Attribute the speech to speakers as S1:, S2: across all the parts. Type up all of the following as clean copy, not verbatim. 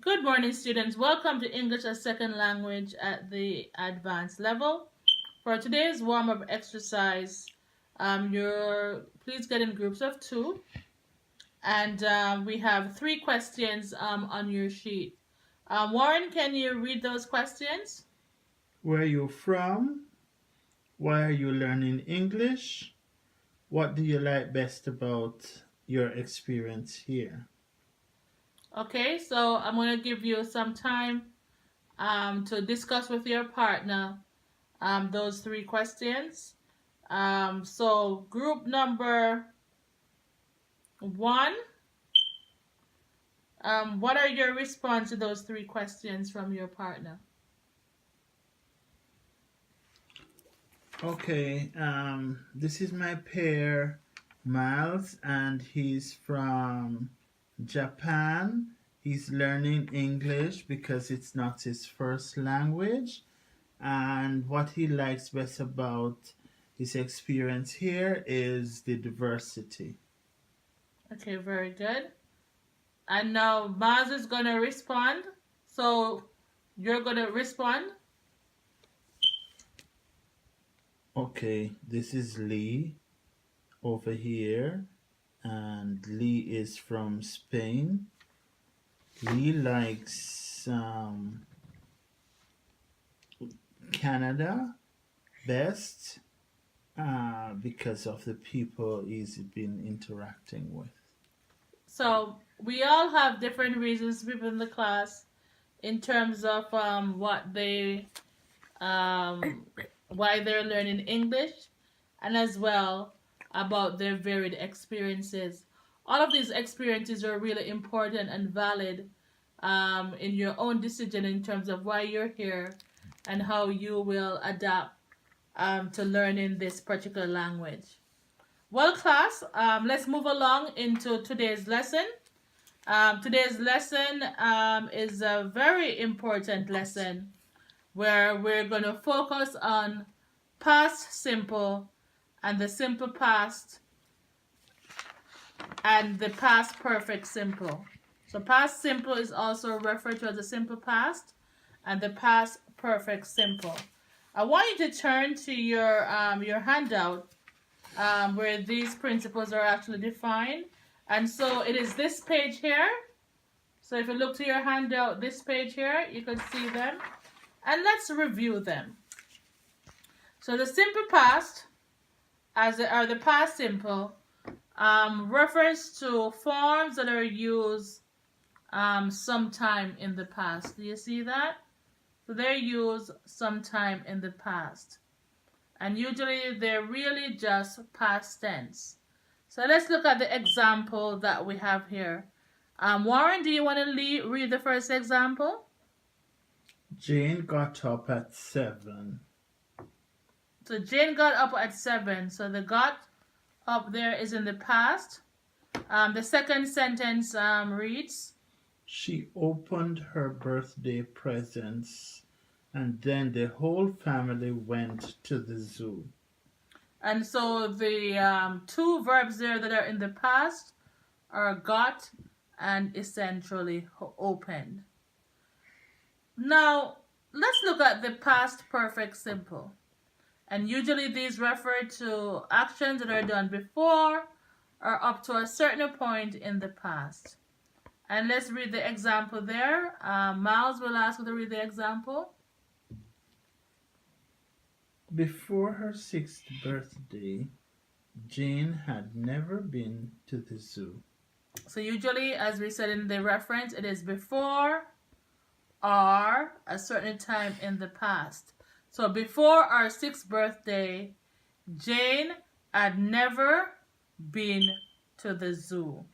S1: Good morning, students. Welcome to English as Second Language at the advanced level. For today's warm-up exercise, please get in groups of two, and we have three questions on your sheet. Warren, can you read those questions?
S2: Where are you from? Why are you learning English? What do you like best about your experience here?
S1: Okay, so I'm going to give you some time to discuss with your partner those three questions. So group number one. What are your response to those three questions from your partner?
S2: Okay, this is my pair, Miles, and he's from Japan. He's learning English because it's not his first language. And what he likes best about his experience here is the diversity.
S1: Okay, very good. And now Maz is gonna respond. So you're gonna respond.
S2: Okay, this is Lee over here, and Lee is from Spain. Lee likes Canada best because of the people he's been interacting with.
S1: So we all have different reasons within the class in terms of um, why they're learning English, and as well about their varied experiences. All of these experiences are really important and valid in your own decision in terms of why you're here and how you will adapt to learning this particular language. Well, class, let's move along into today's lesson. Today's lesson is a very important lesson where we're going to focus on past simple and the simple past and the past perfect simple. So past simple is also referred to as the simple past and the past perfect simple. I want you to turn to your handout where these principles are actually defined. And so it is this page here. So if you look to your handout, this page here, you can see them. And let's review them. So the simple past, or the past simple, refers to forms that are used sometime in the past. Do you see that? So they're used sometime in the past. And usually they're really just past tense. So let's look at the example that we have here. Warren, do you want to read the first example?
S2: Jane got up at 7.
S1: So Jane got up at 7. So the got up there is in the past. The second sentence reads,
S2: She opened her birthday presents, and then the whole family went to the zoo.
S1: and so the two verbs there that are in the past are got and essentially opened. Now, let's look at the past perfect simple. And usually these refer to actions that are done before or up to a certain point in the past. And let's read the example there. Miles will ask you to read the example.
S2: Before her 6th birthday, Jane had never been to the zoo.
S1: So usually, as we said in the reference, it is before or a certain time in the past. So before our 6th birthday, Jane had never been to the zoo.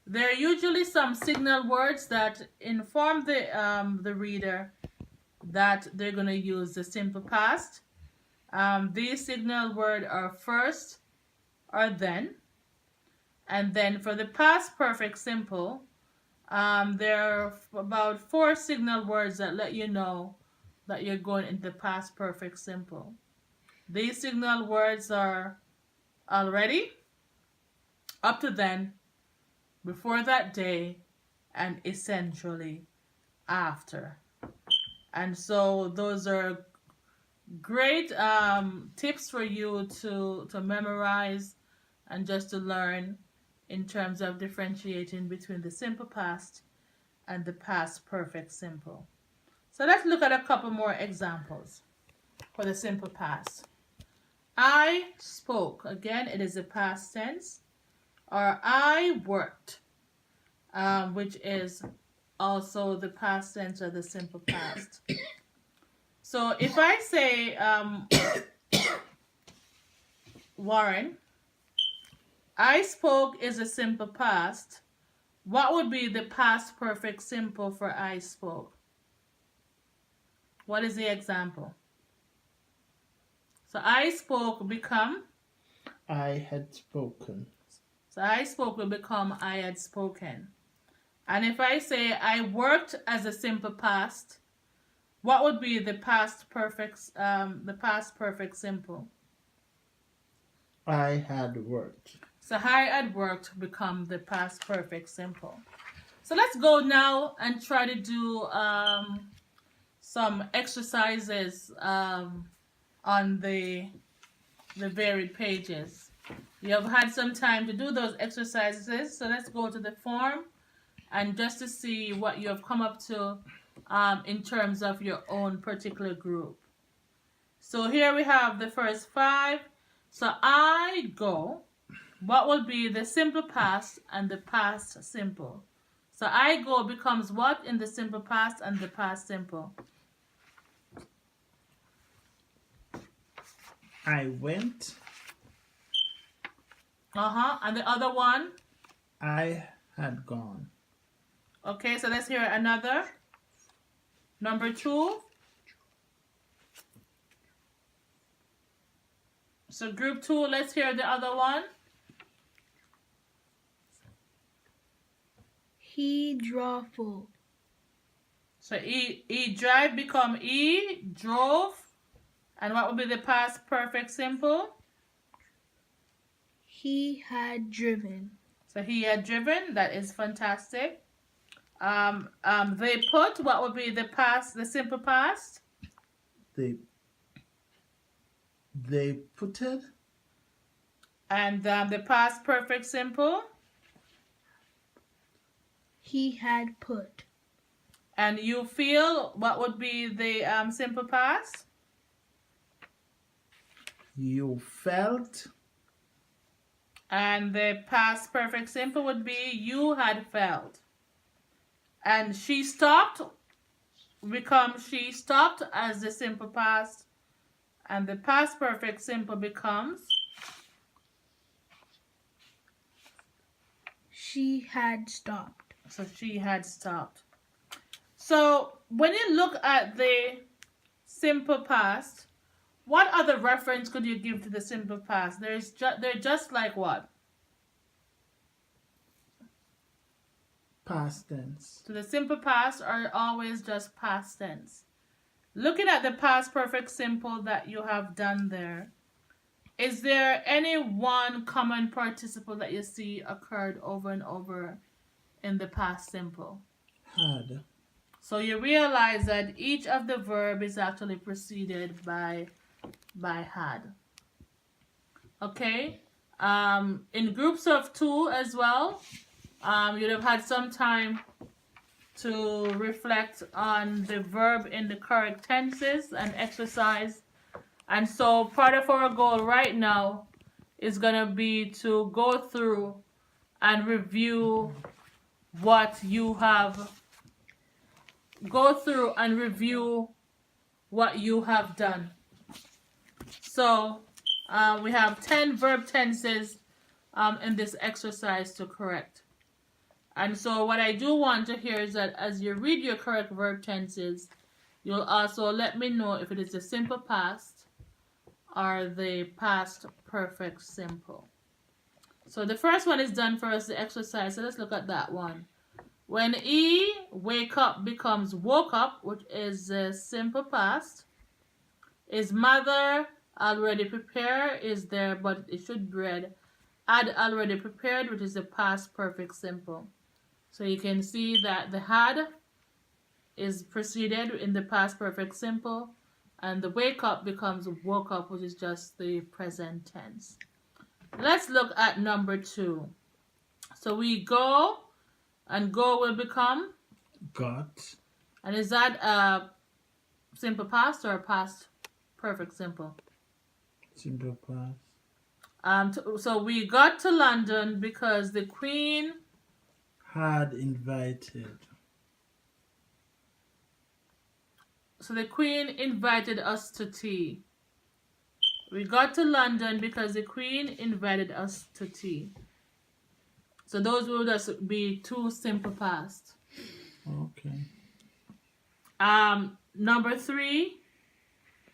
S1: There are usually some signal words that inform the reader that they're going to use the simple past. These signal words are first or then. And then for the past perfect simple, there are about 4 signal words that let you know that you're going into the past perfect simple. These signal words are already, up to then, before that day, and essentially. after. And so those are great tips for you to memorize and just to learn in terms of differentiating between the simple past and the past perfect simple. So let's look at a couple more examples for the simple past. I spoke. Again, it is a past tense. Or I worked, which is also the past tense or the simple past. So if I say, Warren, I spoke is a simple past, what would be the past perfect simple for I spoke? What is the example? So I spoke become?
S2: I had spoken.
S1: So I spoke will become I had spoken. And if I say I worked as a simple past, what would be the past perfect simple?
S2: I had worked.
S1: So I had worked become the past perfect simple. So let's go now and try to do some exercises on the varied pages. You have had some time to do those exercises, so let's go to the form and just to see what you have come up to in terms of your own particular group. So here we have the first 5. So I go. What will be the simple past and the past simple? So I go becomes what in the simple past and the past simple?
S2: I went.
S1: And the other one?
S2: I had gone.
S1: Okay, so let's hear another. Number 2. So group 2, let's hear the other one.
S3: He drove.
S1: So he drive become he drove. And what would be the past perfect simple?
S3: He had driven.
S1: So he had driven. That is fantastic. They put. What would be the past? The simple past.
S2: They put it.
S1: And the past perfect simple.
S3: He had put.
S1: And you feel. What would be the simple past?
S2: You felt.
S1: And the past perfect simple would be you had felt. And she stopped becomes she stopped as the simple past. And the past perfect simple becomes
S3: She had stopped.
S1: so she had stopped. So when you look at the simple past, what other reference could you give to the simple past? They're just like what?
S2: Past tense.
S1: So the simple past are always just past tense. Looking at the past perfect simple that you have done there, is there any one common participle that you see occurred over and over in the past simple?
S2: Had.
S1: So you realize that each of the verb is actually preceded by had. Okay? In groups of 2 as well, you'd have had some time to reflect on the verb in the correct tenses and exercise. And so part of our goal right now is going to be to go through and review what you have done. So we have 10 verb tenses in this exercise to correct. And so what I do want to hear is that as you read your correct verb tenses, you'll also let me know if it is the simple past or the past perfect simple. So the first one is done for us, the exercise. So let's look at that one. When he wake up becomes woke up, which is the simple past. Is mother already prepared? Is there, but it should be read. Had already prepared, which is the past perfect simple. So you can see that the had is preceded in the past perfect simple, and the wake up becomes woke up, which is just the present tense. Let's look at number 2. So we go, and go will become,
S2: got,
S1: and is that a simple past or a past perfect simple?
S2: simple past,
S1: So we got to London because the Queen
S2: had invited,
S1: So the Queen invited us to tea. We got to London because the Queen invited us to tea. So those will just be 2 simple past.
S2: okay,
S1: Number 3.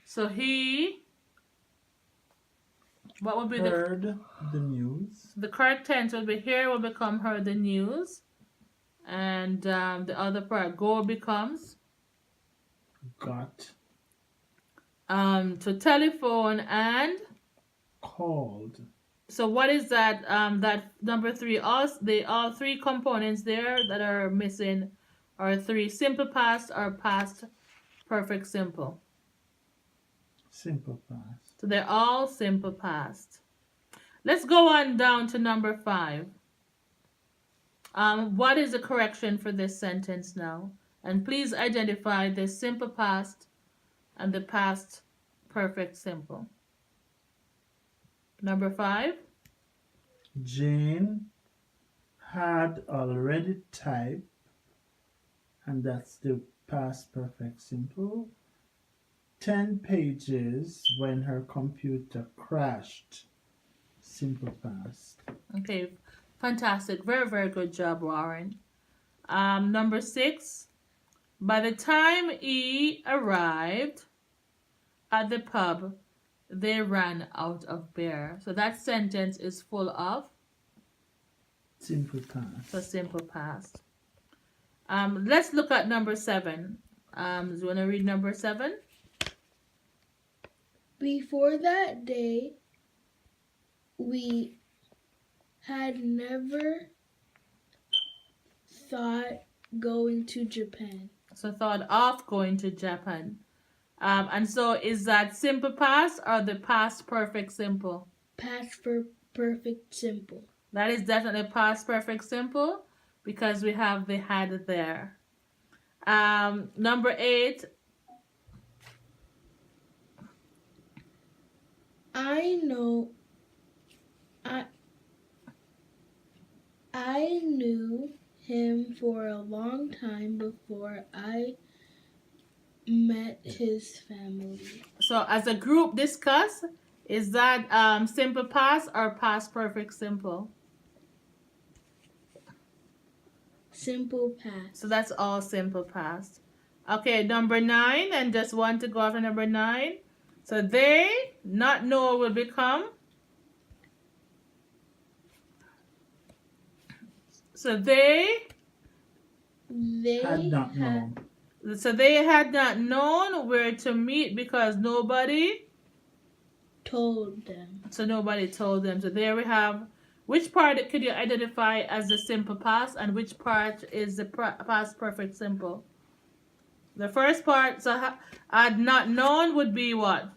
S1: So he. What would be
S2: heard the news,
S1: the correct tense? Will be here will become heard the news, and the other part go becomes
S2: got,
S1: to telephone and.
S2: called,
S1: So what is that? That number 3. All 3 components there that are missing are 3 simple past or past perfect simple.
S2: simple past,
S1: So they're all simple past. Let's go on down to number 5. What is the correction for this sentence now? And please identify the simple past and the past perfect simple. Number 5.
S2: Jane had already typed, and that's the past perfect simple, 10 pages when her computer crashed, simple past.
S1: Okay, fantastic. Very, very good job, Warren. Number 6. By the time E arrived at the pub, they ran out of beer. So that sentence is full of
S2: Simple past.
S1: so simple past. Let's look at number 7. Do you want to read number 7?
S3: Before that day, we had never thought going to Japan.
S1: So thought of going to Japan. And so is that simple past or the past perfect simple?
S3: Past for perfect simple.
S1: That is definitely past perfect simple because we have the had there. Number 8.
S3: I knew him for a long time before I met his family.
S1: So as a group discuss, is that simple past or past perfect simple?
S3: Simple past.
S1: So that's all simple past. Okay, number 9, and just want to go after number 9. So they not know will become. So they
S2: Had not known.
S1: So they had not known where to meet because nobody.
S3: told them.
S1: So nobody told them. So there we have. Which part could you identify as the simple past and which part is the past perfect simple? The first part, so had not known would be what?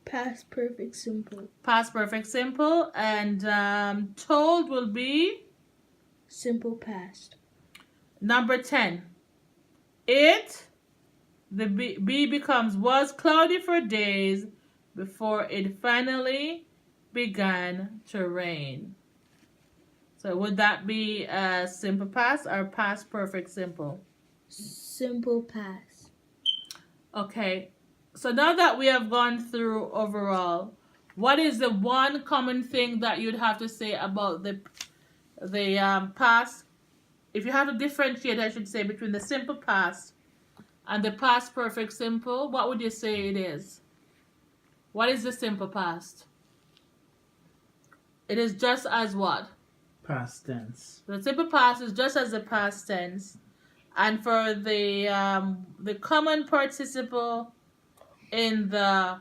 S3: Past perfect simple.
S1: Past perfect simple. And told will be
S3: Simple past.
S1: number 10. It, the B becomes was cloudy for days before it finally began to rain. So would that be a simple past or past perfect simple?
S3: Simple past.
S1: Okay. So now that we have gone through overall, what is the one common thing that you'd have to say about the past? If you have to differentiate, I should say, between the simple past and the past perfect simple, what would you say it is? What is the simple past? It is just as what?
S2: Past tense.
S1: The simple past is just as the past tense. And for the common participle in the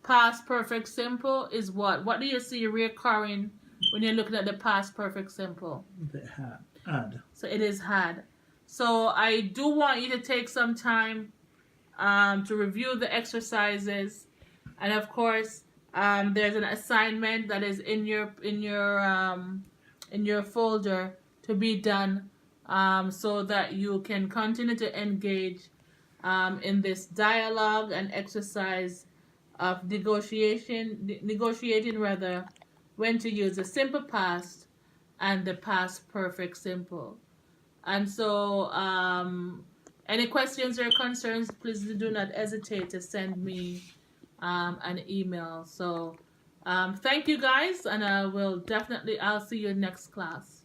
S1: past perfect simple is what? What do you see recurring when you're looking at the past perfect simple?
S2: They had. Had.
S1: So it is had. So I do want you to take some time to review the exercises, and of course, there's an assignment that is in your folder to be done, so that you can continue to engage in this dialogue and exercise of negotiating rather when to use the simple past and the past perfect simple. And so, any questions or concerns, please do not hesitate to send me an email. So, thank you guys, and I'll see you in next class.